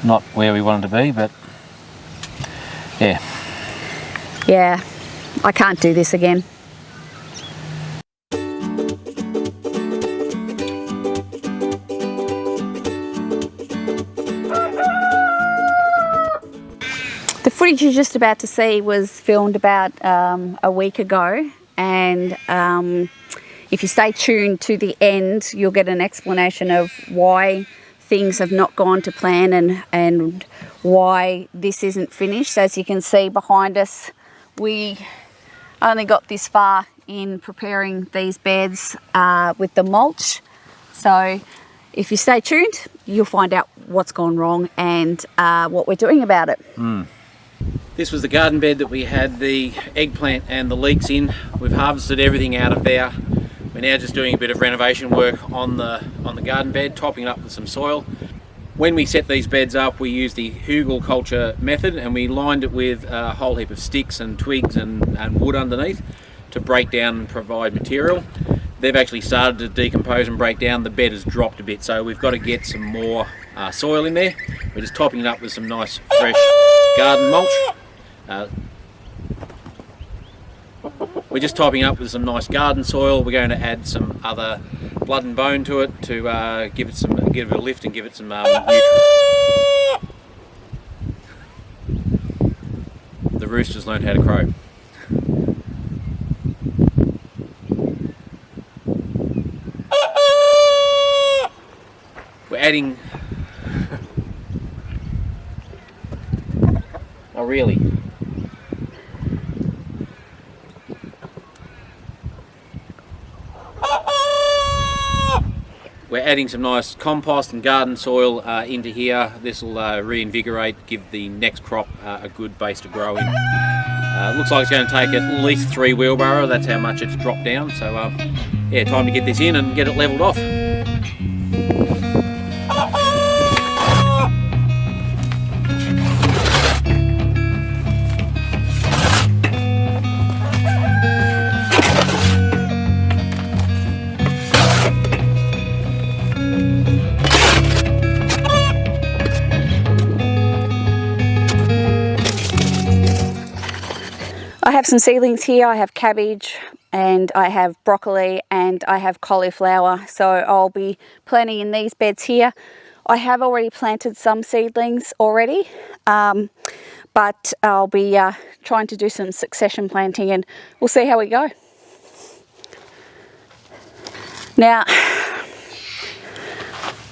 not where we wanted to be, but yeah. Yeah, I can't do this again. The footage you're just about to see was filmed about a week ago, and if you stay tuned to the end, you'll get an explanation of why things have not gone to plan and why this isn't finished. As you can see behind us, we only got this far in preparing these beds with the mulch. So if you stay tuned, you'll find out what's gone wrong and what we're doing about it. This was the garden bed that we had the eggplant and the leeks in. We've harvested everything out of there. We're now just doing a bit of renovation work on the garden bed, topping it up with some soil. When we set these beds up, we used the hugelkultur method, and we lined it with a whole heap of sticks and twigs and wood underneath to break down and provide material. They've actually started to decompose and break down. The bed has dropped a bit, so we've got to get some more soil in there. We're just topping it up with some nice fresh garden mulch. We're just topping up with some nice garden soil. We're going to add some other blood and bone to it to give it a lift and give it some nutrients. The roosters learned how to crow. We're adding. Oh really? We're adding some nice compost and garden soil into here. This will reinvigorate, give the next crop a good base to grow in. Looks like it's going to take at least 3 wheelbarrow. That's how much it's dropped down. So yeah, time to get this in and get it levelled off. I have some seedlings here. I have cabbage and I have broccoli and I have cauliflower. So I'll be planting in these beds here. I have already planted some seedlings already, but I'll be trying to do some succession planting and we'll see how we go. Now,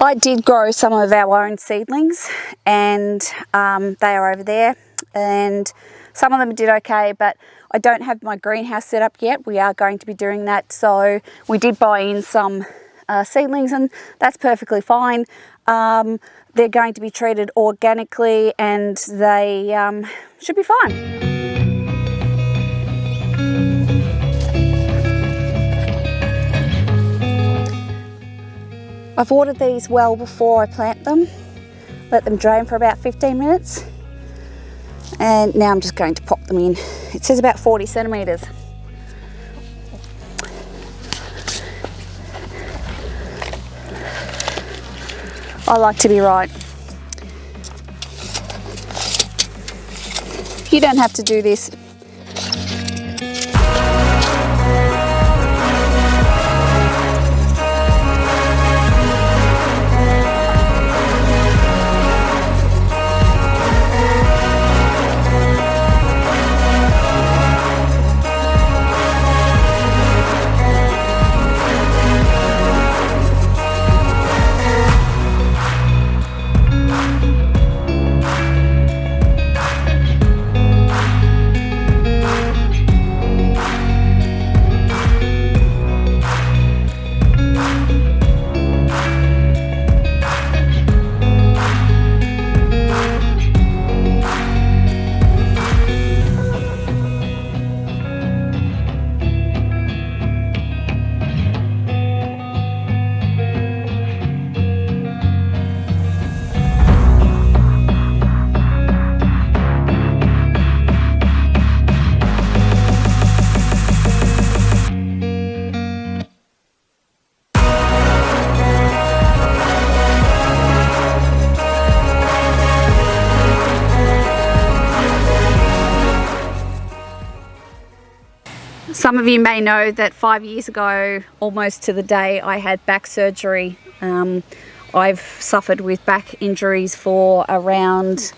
I did grow some of our own seedlings and they are over there, and some of them did okay, but I don't have my greenhouse set up yet. We are going to be doing that. So we did buy in some seedlings and that's perfectly fine. They're going to be treated organically and they should be fine. I've watered these well before I plant them. Let them drain for about 15 minutes. And now I'm just going to pop them in. It says about 40 centimetres. I like to be right. You don't have to do this. Some of you may know that 5 years ago, almost to the day, I had back surgery. I've suffered with back injuries for around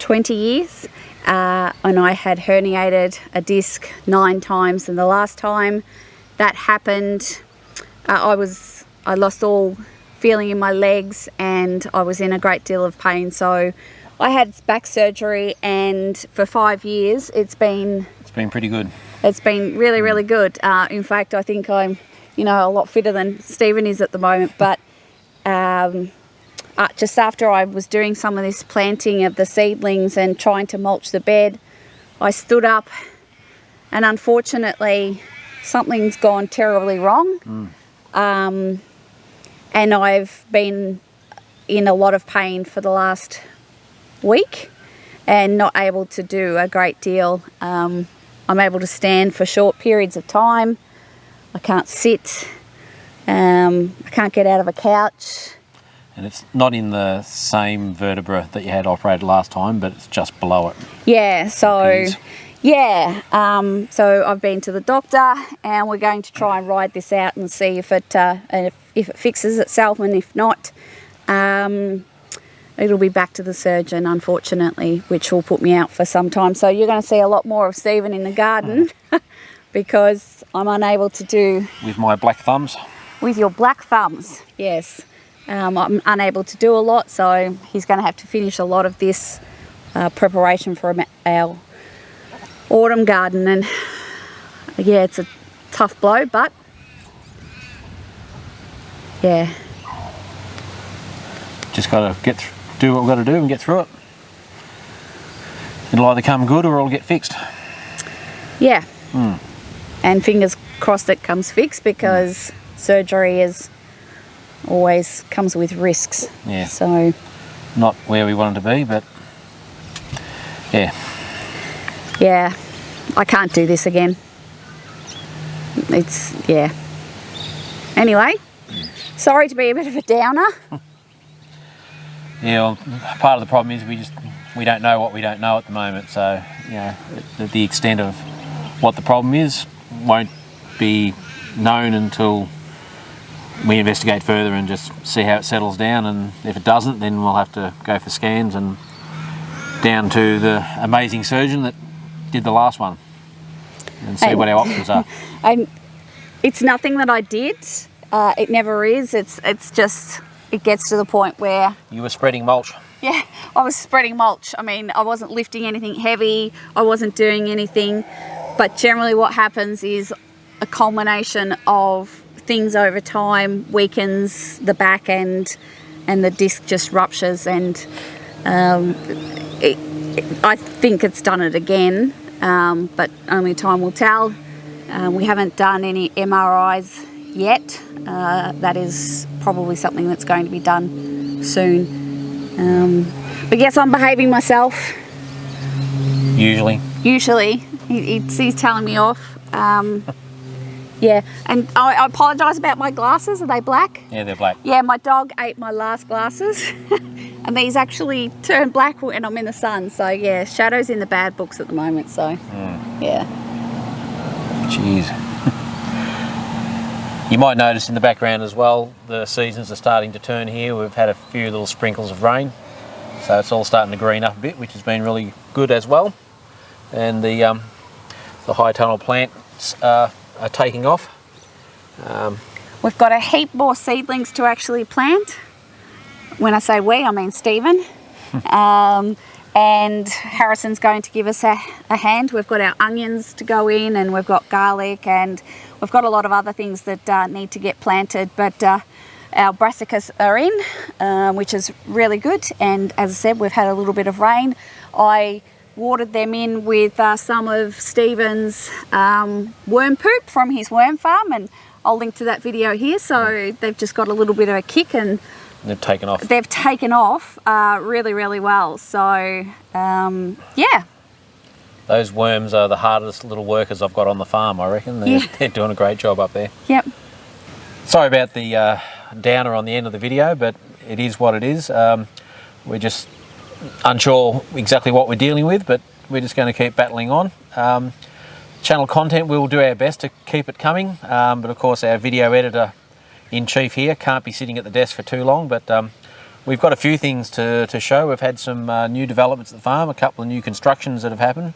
20 years, and I had herniated a disc 9 times, and the last time that happened, I lost all feeling in my legs and I was in a great deal of pain. So I had back surgery, and for 5 years it's been pretty good. It's been really, really good. In fact, I think I'm, a lot fitter than Stephen is at the moment. But just after I was doing some of this planting of the seedlings and trying to mulch the bed, I stood up, and unfortunately something's gone terribly wrong. And I've been in a lot of pain for the last week and not able to do a great deal. I'm able to stand for short periods of time. I can't sit. I can't get out of a couch. And it's not in the same vertebra that you had operated last time, but it's just below it. Yeah, so so I've been to the doctor, and we're going to try and ride this out and see if it fixes itself, and if not, it'll be back to the surgeon, unfortunately, which will put me out for some time. So you're going to see a lot more of Stephen in the garden because I'm unable to do... With my black thumbs? With your black thumbs, yes. I'm unable to do a lot, so he's going to have to finish a lot of this preparation for our autumn garden. And yeah, it's a tough blow, but yeah. Just got to do what we've got to do and get through it. It'll either come good or it'll get fixed. Yeah. And fingers crossed it comes fixed, because surgery always comes with risks. Yeah. So not where we want it to be, but yeah. Yeah. I can't do this again. Yeah. Anyway, sorry to be a bit of a downer. Yeah, well, part of the problem is we don't know what we don't know at the moment. So, the extent of what the problem is won't be known until we investigate further and just see how it settles down. And if it doesn't, then we'll have to go for scans and down to the amazing surgeon that did the last one and see what our options are. And it's nothing that I did. It never is. It's just... It gets to the point where... You were spreading mulch. Yeah, I was spreading mulch. I mean, I wasn't lifting anything heavy. I wasn't doing anything. But generally what happens is a culmination of things over time weakens the back end, and the disc just ruptures. And I think it's done it again, but only time will tell. We haven't done any MRIs yet. That is probably something that's going to be done soon. But yes, I'm behaving myself. Usually. He's telling me off. Yeah, and I apologise about my glasses. Are they black? Yeah, they're black. Yeah, my dog ate my last glasses and these actually turn black when I'm in the sun. So yeah, shadows in the bad books at the moment. So yeah. Jeez. You might notice in the background as well, the seasons are starting to turn here. We've had a few little sprinkles of rain, so it's all starting to green up a bit, which has been really good as well. And the high tunnel plants are taking off. We've got a heap more seedlings to actually plant. When I say we, I mean Stephen. And Harrison's going to give us a hand. We've got our onions to go in, and we've got garlic, and we've got a lot of other things that need to get planted. But our brassicas are in, which is really good. And as I said, we've had a little bit of rain. I watered them in with some of Stephen's worm poop from his worm farm, and I'll link to that video here. So they've just got a little bit of a kick, and they've taken off. They've taken off really, really well. So, yeah. Those worms are the hardest little workers I've got on the farm, I reckon. They're doing a great job up there. Yep. Sorry about the downer on the end of the video, but it is what it is. We're just unsure exactly what we're dealing with, but we're just going to keep battling on. channel content, we'll do our best to keep it coming. But of course, our video editor in chief here can't be sitting at the desk for too long. But we've got a few things to show. We've had some new developments at the farm, a couple of new constructions that have happened.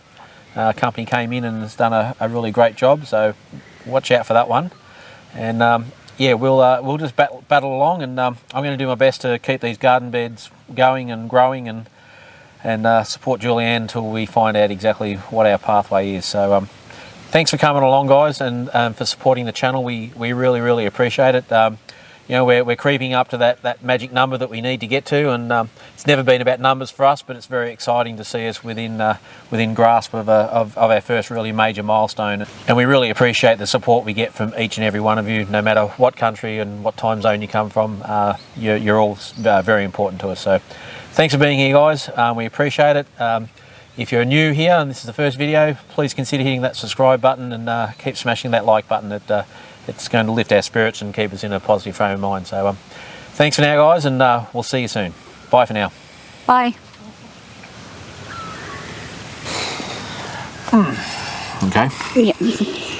A company came in and has done a really great job, so watch out for that one. And yeah, we'll just battle along, and I'm going to do my best to keep these garden beds going and growing, and support Julianne until we find out exactly what our pathway is. So thanks for coming along, guys, and for supporting the channel. We really appreciate it. You know, we're creeping up to that magic number that we need to get to, and it's never been about numbers for us, but it's very exciting to see us within grasp of our first really major milestone. And we really appreciate the support we get from each and every one of you, no matter what country and what time zone you come from. You're all very important to us. So thanks for being here, guys. We appreciate it. If you're new here and this is the first video, please consider hitting that subscribe button and keep smashing that like button. It's going to lift our spirits and keep us in a positive frame of mind. So thanks for now, guys, and we'll see you soon. Bye for now. Bye. Okay. Yeah.